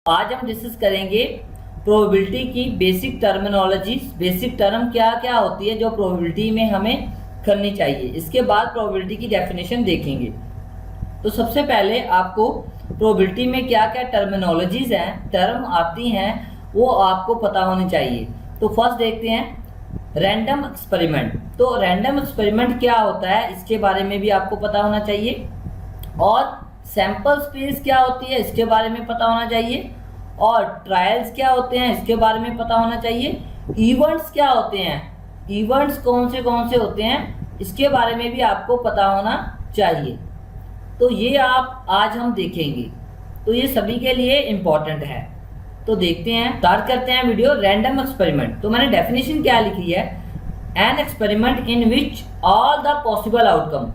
आज हम डिस्कस करेंगे प्रोबेबिलिटी की बेसिक टर्मिनोलॉजी। बेसिक टर्म क्या क्या होती है जो प्रोबेबिलिटी में हमें करनी चाहिए। इसके बाद प्रोबेबिलिटी की डेफिनेशन देखेंगे। तो सबसे पहले आपको प्रोबेबिलिटी में क्या क्या टर्मिनोलॉजीज हैं, टर्म आती हैं, वो आपको पता होनी चाहिए। तो फर्स्ट देखते हैं रैंडम एक्सपेरिमेंट। तो रैंडम एक्सपेरिमेंट क्या होता है इसके बारे में भी आपको पता होना चाहिए, और सैंपल स्पेस क्या होती है इसके बारे में पता होना चाहिए, और ट्रायल्स क्या होते हैं इसके बारे में पता होना चाहिए। इवेंट्स क्या होते हैं, इवेंट्स कौन से होते हैं इसके बारे में भी आपको पता होना चाहिए। तो ये आप आज हम देखेंगे, तो ये सभी के लिए इम्पॉर्टेंट है। तो देखते हैं, स्टार्ट करते हैं वीडियो। रैंडम एक्सपेरिमेंट, तो मैंने डेफिनेशन क्या लिखी है, an experiment in which all the possible outcome.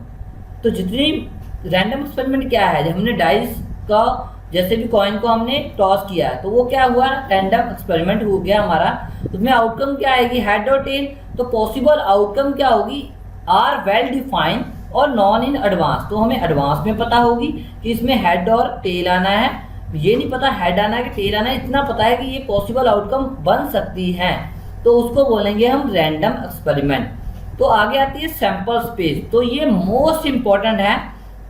तो जितनी रैंडम एक्सपेरिमेंट क्या है, जब हमने डाइस का जैसे भी कॉइन को हमने टॉस किया है तो वो क्या हुआ, रैंडम एक्सपेरिमेंट हो गया हमारा। उसमें आउटकम क्या आएगी, हेड और टेल। तो पॉसिबल आउटकम क्या होगी, आर वेल डिफाइंड और नॉन इन एडवांस। तो हमें एडवांस में पता होगी कि इसमें हेड और टेल आना है, ये नहीं पता हेड आना है कि टेल आना है, इतना पता है कि ये पॉसिबल आउटकम बन सकती हैं, तो उसको बोलेंगे हम रैंडम एक्सपेरिमेंट। तो आगे आती है सैंपल स्पेस। तो ये मोस्ट इंपॉर्टेंट है,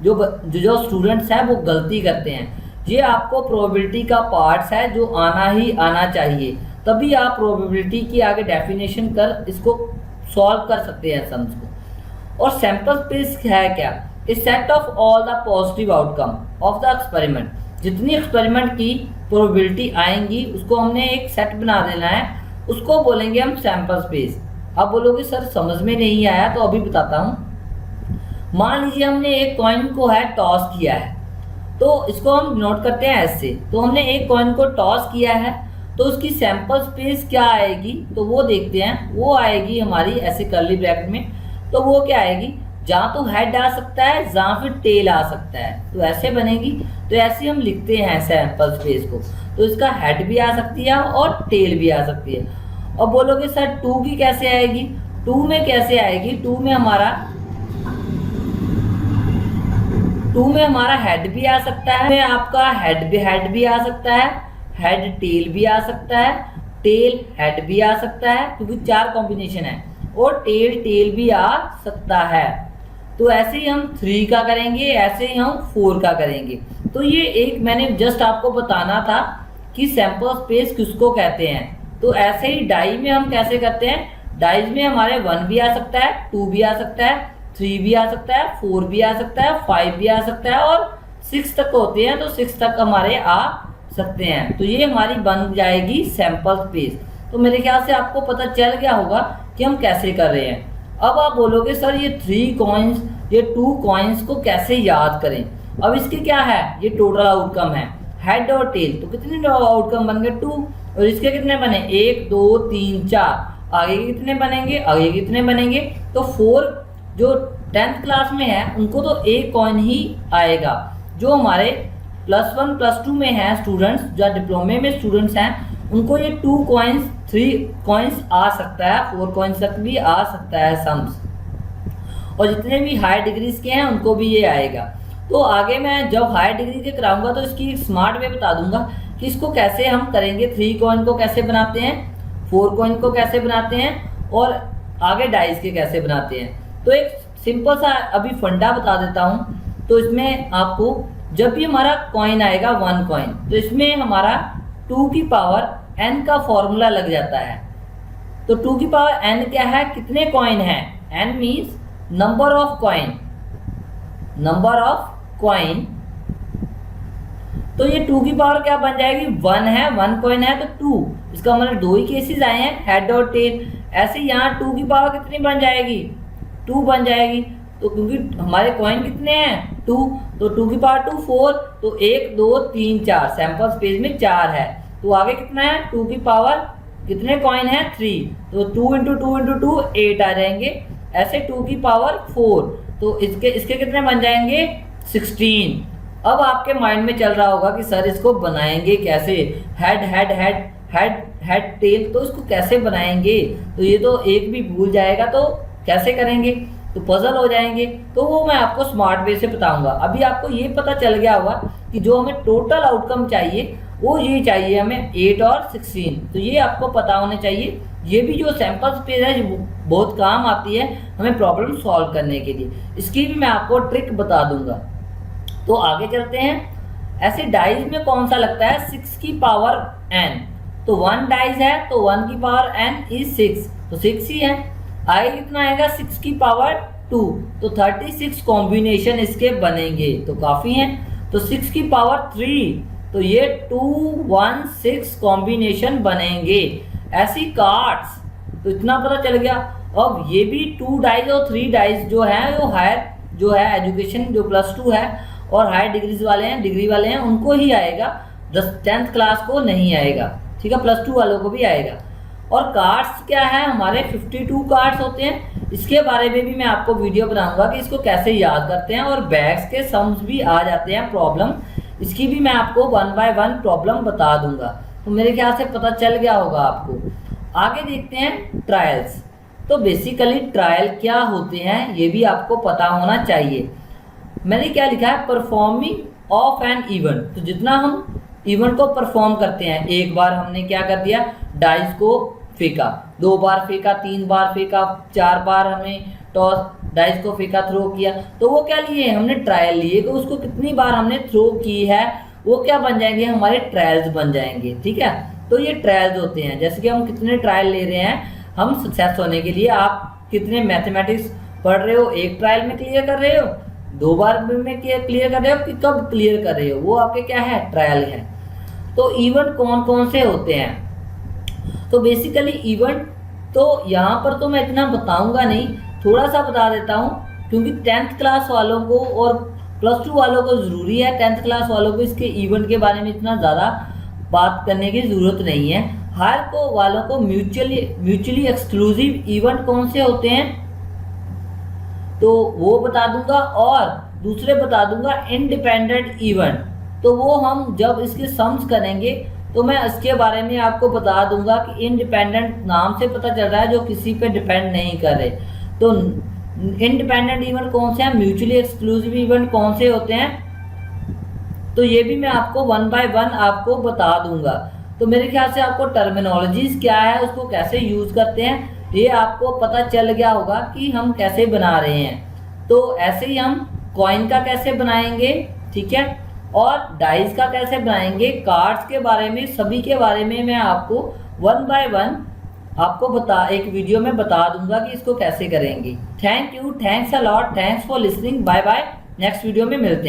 जो स्टूडेंट्स हैं वो गलती करते हैं। ये आपको प्रोबेबिलिटी का पार्ट्स है जो आना ही आना चाहिए, तभी आप प्रोबेबिलिटी की आगे डेफिनेशन कर इसको सॉल्व कर सकते हैं सम्स को। और सैंपल स्पेस है क्या, इस set of all the positive outcome of the experiment. जितनी एक्सपेरिमेंट की प्रोबेबिलिटी आएंगी उसको हमने एक सेट बना देना है, उसको बोलेंगे हम सैंपल स्पेस। अब बोलोगे सर समझ में नहीं आया, तो अभी बताता हूँ। मान लीजिए हमने एक कॉइन को है टॉस किया है, तो इसको हम नोट करते हैं ऐसे। तो हमने एक कॉइन को टॉस किया है, तो उसकी सैंपल स्पेस क्या आएगी, तो वो देखते हैं। वो आएगी हमारी ऐसे कर्ली ब्रैकेट में, तो वो क्या आएगी, जहाँ तो हेड आ सकता है जहाँ फिर टेल आ सकता है, तो ऐसे बनेगी। तो ऐसे हम लिखते हैं सैंपल स्पेस को। तो इसका हेड भी आ सकती है और टेल भी आ सकती है। और बोलोगे सर 2 की कैसे आएगी, 2 में कैसे आएगी, 2 में हमारा हेड भी आ सकता है, में आपका हेड भी आ सकता है, हेड टेल भी आ सकता है, टेल हेड भी आ सकता है, क्योंकि 4 कॉम्बिनेशन है, और टेल भी आ सकता है। तो ऐसे ही हम 3 का करेंगे, ऐसे ही हम 4 का करेंगे। तो ये एक मैंने जस्ट आपको बताना था कि सैंपल स्पेस किसको कहते हैं। तो ऐसे ही डाई में हम कैसे करते हैं, डाइज में हमारे 1 भी आ सकता है, 2 भी आ सकता है, 3 भी आ सकता है, 4 भी आ सकता है, 5 भी आ सकता है, और 6 तक होते हैं, तो 6 तक हमारे आ सकते हैं। तो ये हमारी बन जाएगी सैंपल स्पेस। तो मेरे ख्याल से आपको पता चल गया होगा कि हम कैसे कर रहे हैं। अब आप बोलोगे सर ये 3 कॉइन्स, ये 2 कॉइन्स को कैसे याद करें। अब इसके क्या है, ये टोटल आउटकम है, हेड और टेल। तो कितने आउटकम बन गए, 2। और इसके कितने बने, 1 2 3 4। आगे के कितने बनेंगे, आगे कितने बनेंगे, तो 4 जो 10th क्लास में है उनको तो एक कॉइन ही आएगा। जो हमारे +1 +2 में हैं स्टूडेंट्स, जो डिप्लोमे में स्टूडेंट्स हैं, उनको ये 2 कॉइन्स 3 कॉइन्स आ सकता है, 4 कॉइन्स तक भी आ सकता है सम्स। और जितने भी हाई डिग्रीज के हैं उनको भी ये आएगा। तो आगे मैं जब हाई डिग्री के कराऊंगा तो इसकी एक स्मार्ट वे बता दूंगा कि इसको कैसे हम करेंगे। 3 कॉइन को कैसे बनाते हैं, 4 कॉइन को कैसे बनाते हैं, और आगे डाइस के कैसे बनाते हैं। तो एक सिंपल सा अभी फंडा बता देता हूँ। तो इसमें आपको जब भी हमारा कॉइन आएगा 1 कॉइन, तो इसमें हमारा 2 की पावर n का फॉर्मूला लग जाता है। तो 2 की पावर n क्या है, कितने कॉइन है, n means number of coin, तो ये 2 की पावर क्या बन जाएगी, 1 है, 1 कॉइन है तो 2। इसका मतलब 2 ही केसेस आए हैं, हेड और टेल। ऐसे यहाँ 2 की पावर कितनी बन जाएगी, 2 बन जाएगी। तो क्योंकि हमारे कॉइन कितने हैं, 2, तो 2 की पावर 2 4, तो 1 2 3 4, सैंपल स्पेस में 4 है। तो आगे कितना है, 2 की पावर कितने कॉइन है, 3, तो 2 × 2 × 2 8 आ जाएंगे। ऐसे 2 की पावर 4, तो इसके कितने बन जाएंगे, 16। अब आपके माइंड में चल रहा होगा कि सर इसको बनाएंगे कैसे, हेड टेल, तो इसको कैसे बनाएंगे। तो ये तो एक भी भूल जाएगा तो कैसे करेंगे, तो पजल हो जाएंगे। तो वो मैं आपको स्मार्ट वे से बताऊंगा। अभी आपको ये पता चल गया होगा कि जो हमें टोटल आउटकम चाहिए वो ये चाहिए हमें 8 और 16। तो ये आपको पता होना चाहिए। ये भी जो सैंपल स्पेस है जो बहुत काम आती है हमें प्रॉब्लम सॉल्व करने के लिए, इसकी भी मैं आपको ट्रिक बता दूंगा। तो आगे चलते हैं। ऐसे डाइज में कौन सा लगता है 6 की पावर n, तो 1 डाइज है तो 1 की पावर n इज 6, तो 6 ही है। आगे कितना आएगा 6 की पावर 2, तो 36 कॉम्बिनेशन इसके बनेंगे, तो काफ़ी हैं। तो 6 की पावर 3, तो ये 216 कॉम्बिनेशन बनेंगे। ऐसी कार्ड्स, तो इतना पता चल गया। अब ये भी 2 डाइज और 3 डाइज जो है वो हायर जो है एजुकेशन जो +2 है और हायर डिग्रीज वाले हैं, डिग्री वाले हैं, उनको ही आएगा, 10th क्लास को नहीं आएगा, ठीक है, +2 वालों को भी आएगा। और कार्ड्स क्या है हमारे 52 कार्ड्स होते हैं। इसके बारे में भी मैं आपको वीडियो बनाऊंगा कि इसको कैसे याद करते हैं, और बैग्स के सम्स भी आ जाते हैं प्रॉब्लम, इसकी भी मैं आपको 1 बाय 1 प्रॉब्लम बता दूंगा। तो मेरे ख्याल से पता चल गया होगा आपको। आगे देखते हैं ट्रायल्स। तो बेसिकली ट्रायल क्या होते हैं ये भी आपको पता होना चाहिए। मैंने क्या लिखा है, परफॉर्मिंग ऑफ एन इवेंट। तो जितना हम इवेंट को परफॉर्म करते हैं, एक बार हमने क्या कर दिया, डाइस को फेंका, 2 बार फेंका, 3 बार फेंका, 4 बार हमने टॉस डाइस को फेंका, थ्रो किया, तो वो क्या लिए हमने ट्रायल लिए, तो उसको कितनी बार हमने थ्रो की है वो क्या बन जाएंगे, हमारे ट्रायल्स बन जाएंगे, ठीक है। तो ये ट्रायल्स होते हैं, जैसे कि हम कितने ट्रायल ले रहे हैं हम सक्सेस होने के लिए। आप कितने मैथमेटिक्स पढ़ रहे हो, एक ट्रायल में क्लियर कर रहे हो, 2 बार में क्लियर कर रहे हो, कि कब क्लियर कर रहे हो, वो आपके क्या है, ट्रायल है। तो इवेंट कौन कौन से होते हैं, तो बेसिकली इवेंट तो यहाँ पर तो मैं इतना बताऊंगा नहीं, थोड़ा सा बता देता हूँ, क्योंकि 10th क्लास वालों को और +2 वालों को ज़रूरी है। 10th क्लास वालों को इसके इवेंट के बारे में इतना ज़्यादा बात करने की ज़रूरत नहीं है। हायर को वालों को म्यूचुअली एक्सक्लूसिव इवेंट कौन से होते हैं तो वो बता दूंगा, और दूसरे बता दूंगा इंडिपेंडेंट इवेंट। तो वो हम जब इसके सम्स करेंगे तो मैं इसके बारे में आपको बता दूंगा कि इंडिपेंडेंट नाम से पता चल रहा है जो किसी पे डिपेंड नहीं कर रहे। तो इंडिपेंडेंट इवेंट कौन से हैं, म्यूचुअली एक्सक्लूसिव इवेंट कौन से होते हैं, तो ये भी मैं आपको 1 बाय 1 आपको बता दूंगा। तो मेरे ख्याल से आपको टर्मिनोलॉजीज क्या है, उसको कैसे यूज़ करते हैं, ये आपको पता चल गया होगा कि हम कैसे बना रहे हैं। तो ऐसे ही हम कॉइन का कैसे बनाएंगे, ठीक है, और डाइस का कैसे बनाएंगे, कार्ड्स के बारे में, सभी के बारे में मैं आपको 1 बाय 1 आपको एक वीडियो में बता दूंगा कि इसको कैसे करेंगे। Thank you, thanks a lot, thanks for listening, bye bye, next video में मिलते हैं।